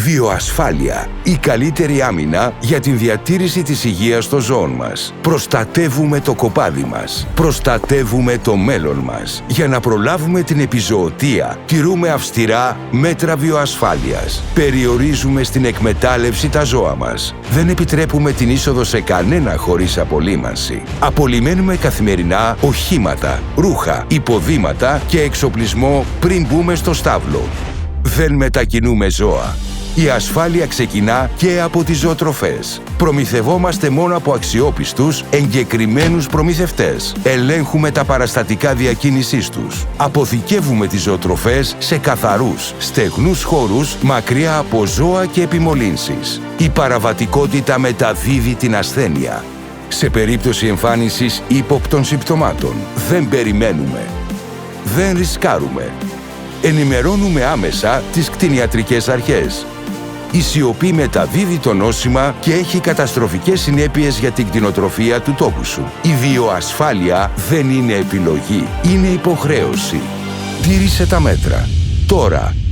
Βιοασφάλεια. Η καλύτερη άμυνα για την διατήρηση της υγείας των ζώων μας. Προστατεύουμε το κοπάδι μας. Προστατεύουμε το μέλλον μας. Για να προλάβουμε την επιζωοτεία, τηρούμε αυστηρά μέτρα βιοασφάλειας. Περιορίζουμε στην εκμετάλλευση τα ζώα μας. Δεν επιτρέπουμε την είσοδο σε κανένα χωρίς απολύμανση. Απολυμένουμε καθημερινά οχήματα, ρούχα, υποδήματα και εξοπλισμό πριν μπούμε στο στάβλο. Δεν μετακινούμε ζώα. Η ασφάλεια ξεκινά και από τις ζωοτροφές. Προμηθευόμαστε μόνο από αξιόπιστους, εγκεκριμένους προμηθευτές. Ελέγχουμε τα παραστατικά διακίνησής τους. Αποθηκεύουμε τις ζωοτροφές σε καθαρούς, στεγνούς χώρους, μακριά από ζώα και επιμολύνσεις. Η παραβατικότητα μεταδίδει την ασθένεια. Σε περίπτωση εμφάνισης ύποπτων συμπτωμάτων, δεν περιμένουμε. Δεν ρισκάρουμε. Ενημερώνουμε άμεσα τις κτηνιατρικές αρχές. Η σιωπή μεταδίδει το νόσημα και έχει καταστροφικές συνέπειες για την κτηνοτροφία του τόπου σου. Η βιοασφάλεια δεν είναι επιλογή, είναι υποχρέωση. Τήρησε τα μέτρα. Τώρα.